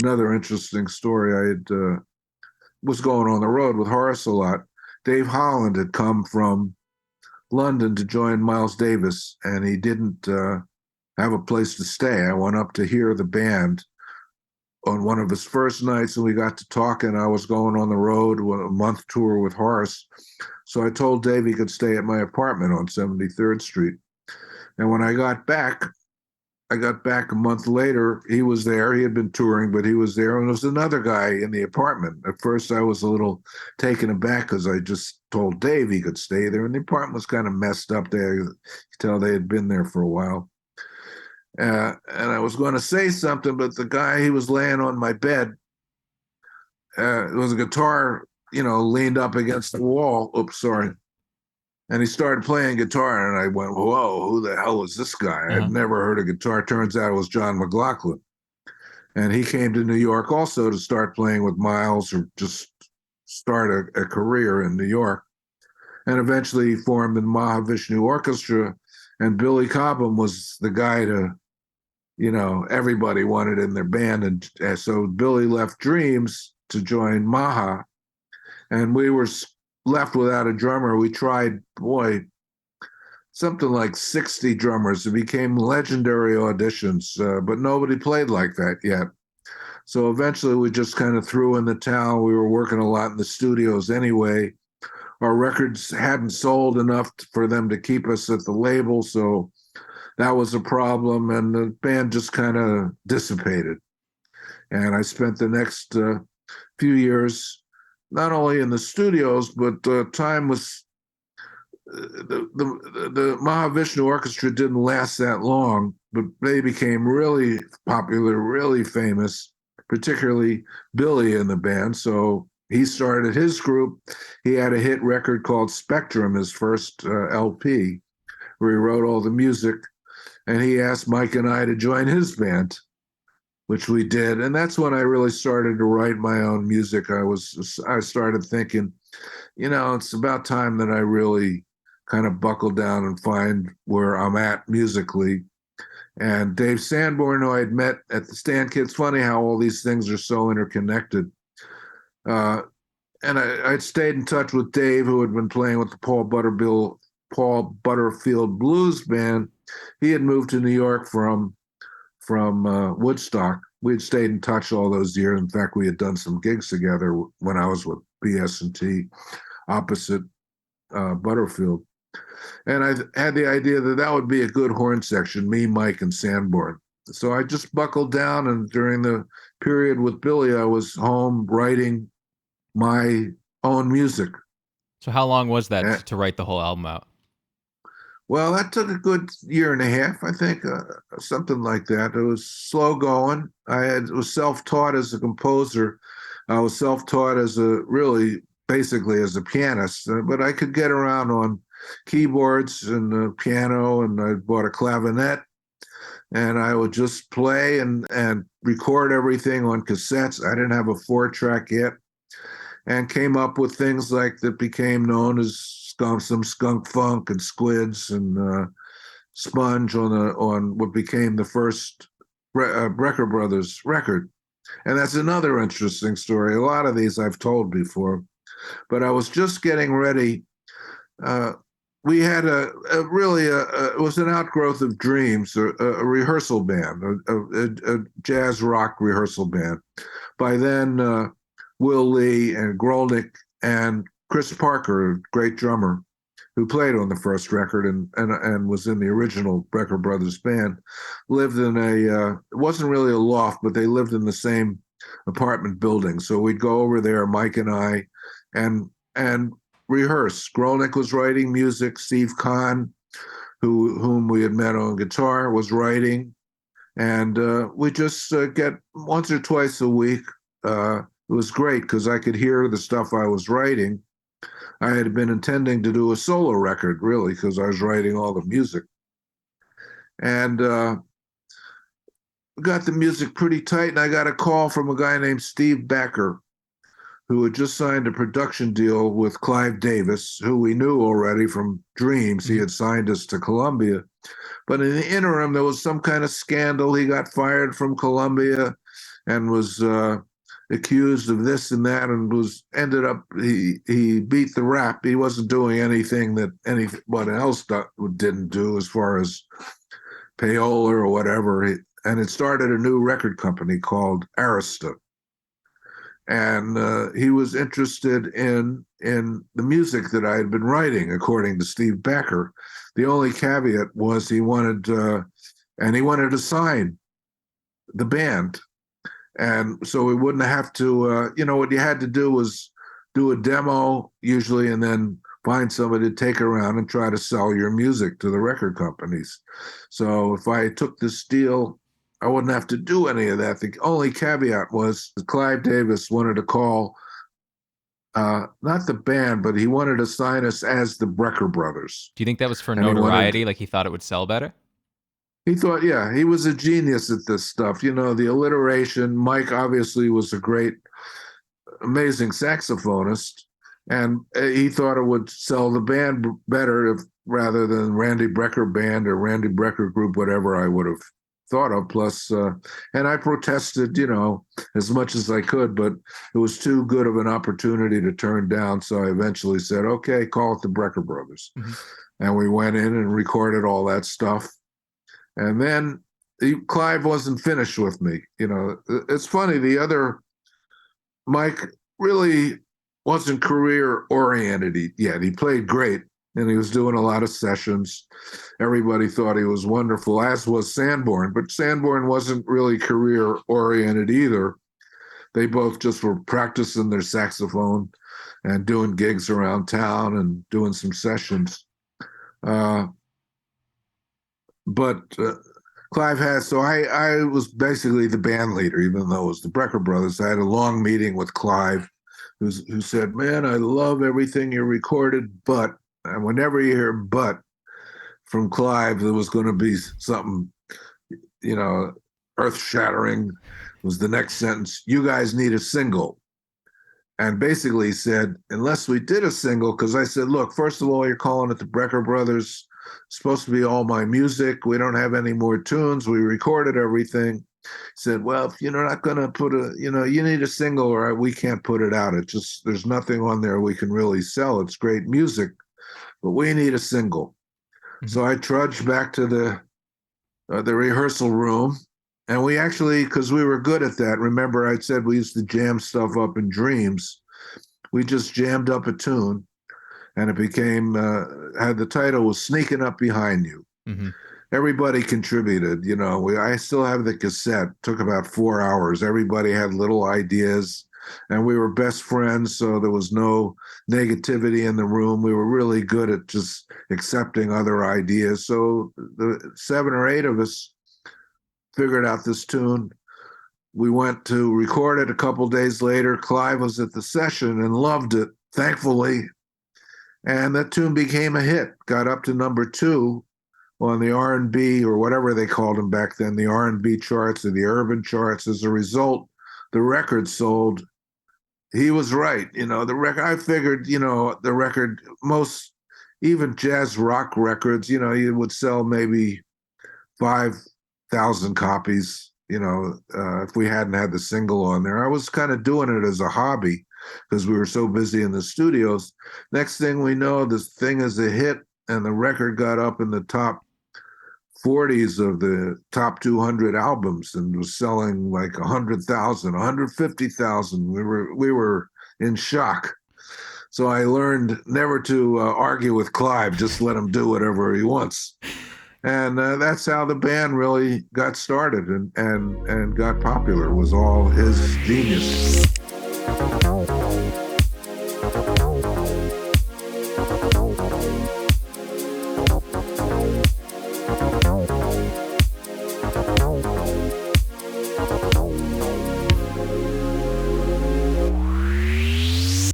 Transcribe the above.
another interesting story. Was going on the road with Horace a lot. Dave Holland had come from London to join Miles Davis, and he didn't have a place to stay. I went up to hear the band on one of his first nights, and we got to talking. I was going on the road with a month tour with Horace. So I told Dave he could stay at my apartment on 73rd Street. And when I got back a month later. He was there. He had been touring, but he was there. And there was another guy in the apartment. At first, I was a little taken aback because I just told Dave he could stay there. And the apartment was kind of messed up there. You could tell they had been there for a while. And I was going to say something, but the guy, he was laying on my bed. It was a guitar, leaned up against the wall. Oops, sorry. And he started playing guitar, and I went, whoa, who the hell is this guy? Uh-huh. I'd never heard a guitar. Turns out it was John McLaughlin. And he came to New York also to start playing with Miles or just start a career in New York. And eventually he formed the Mahavishnu Orchestra, and Billy Cobham was the guy to, everybody wanted in their band. And so Billy left Dreams to join Maha, and we were left without a drummer. We tried, something like 60 drummers. It became legendary auditions, but nobody played like that yet. So eventually we just kind of threw in the towel. We were working a lot in the studios anyway. Our records hadn't sold enough for them to keep us at the label, so that was a problem, and the band just kind of dissipated. And I spent the next few years not only in the studios, but time was the Mahavishnu Orchestra didn't last that long, but they became really popular, really famous, particularly Billy in the band. So he started his group. He had a hit record called Spectrum, his first LP, where he wrote all the music. And he asked Mike and I to join his band, which we did. And that's when I really started to write my own music. I started thinking, it's about time that I really kind of buckle down and find where I'm at musically. And Dave Sanborn, who I'd met at the Stand Kids, funny how all these things are so interconnected. And I'd stayed in touch with Dave, who had been playing with the Paul Butterfield Blues Band. He had moved to New York from Woodstock. We had stayed in touch all those years. In fact, we had done some gigs together when I was with BS&T opposite Butterfield. And I had the idea that would be a good horn section, me, Mike, and Sanborn. So I just buckled down, and during the period with Billy, I was home writing my own music. So how long was that to write the whole album out? Well, that took a good year and a half, I think, something like that. It was slow going. Was self-taught as a composer. I was self-taught basically as a pianist, but I could get around on keyboards and the piano, and I bought a clavinet, and I would just play and record everything on cassettes. I didn't have a 4-track yet, and came up with things like that became known as some skunk funk and squids and Sponge on what became the first Brecker Brothers record. And that's another interesting story. A lot of these I've told before, but I was just getting ready. We had it was an outgrowth of Dreams, a rehearsal band, a jazz rock rehearsal band. By then, Will Lee and Grolnick and Chris Parker, a great drummer, who played on the first record and was in the original Brecker Brothers band, lived in it wasn't really a loft, but they lived in the same apartment building. So we'd go over there, Mike and I, and rehearse. Grolnick was writing music. Steve Kahn, whom we had met on guitar, was writing. And we just get once or twice a week. It was great because I could hear the stuff I was writing. I had been intending to do a solo record, really, because I was writing all the music. And got the music pretty tight, and I got a call from a guy named Steve Brecker, who had just signed a production deal with Clive Davis, who we knew already from Dreams. He had signed us to Columbia. But in the interim, there was some kind of scandal. He got fired from Columbia. and was accused of this and that, and was ended up he beat the rap. He wasn't doing anything that anyone else didn't do as far as payola or whatever. And it started a new record company called Arista, and he was interested in the music that I had been writing, according to Steve Brecker. The only caveat was he wanted to sign the band, and so we wouldn't have to. What you had to do was do a demo usually, and then find somebody to take around and try to sell your music to the record companies. So if I took this deal, I wouldn't have to do any of that. The only caveat was Clive Davis wanted to call not the band, but he wanted to sign us as the Brecker Brothers. Do you think that was for And notoriety? Like he thought it would sell better? he thought, yeah, he was a genius at this stuff. The alliteration. Mike obviously was a great, amazing saxophonist, and he thought it would sell the band better rather than Randy Brecker Band or Randy Brecker Group, whatever I would have thought of. Plus, and I protested, as much as I could, but it was too good of an opportunity to turn down. So I eventually said, okay, call it the Brecker Brothers. Mm-hmm. And we went in and recorded all that stuff. And then Clive wasn't finished with me. It's funny, the other Mike really wasn't career oriented yet. He played great, and he was doing a lot of sessions. Everybody thought he was wonderful, as was Sanborn, but Sanborn wasn't really career oriented either. They both just were practicing their saxophone and doing gigs around town and doing some sessions. But Clive has, so I was basically the band leader, even though it was the Brecker Brothers. I had a long meeting with Clive, who said, man, I love everything you recorded, but, and whenever you hear but from Clive, there was going to be something, earth-shattering. Was the next sentence, you guys need a single. And basically he said, unless we did a single, because I said, look, first of all, you're calling it the Brecker Brothers. It's supposed to be all my music. We don't have any more tunes. We recorded everything. He said, well, if you're not going to put you need a single, or we can't put it out. It's just, there's nothing on there we can really sell. It's great music, but we need a single. Mm-hmm. So I trudged back to the rehearsal room. And we actually, because we were good at that, remember I said we used to jam stuff up in dreams. We just jammed up a tune, and it became, had the title was Sneaking Up Behind You. Mm-hmm. Everybody contributed, I still have the cassette. It took about 4 hours. Everybody had little ideas, and we were best friends, so there was no negativity in the room. We were really good at just accepting other ideas. So the 7 or 8 of us figured out this tune. We went to record it a couple days later. Clive was at the session and loved it, thankfully. And that tune became a hit, got up to number 2 on the R&B, or whatever they called them back then, the R&B charts or the urban charts. As a result, the record sold. He was right. The record, I figured, the record, most, even jazz rock records, you would sell maybe 5,000 copies, if we hadn't had the single on there. I was kind of doing it as a hobby because we were so busy in the studios. Next thing we know, this thing is a hit, and the record got up in the top 40s of the top 200 albums and was selling like 100,000, 150,000. We were in shock. So I learned never to argue with Clive, just let him do whatever he wants. And that's how the band really got started and got popular, was all his genius.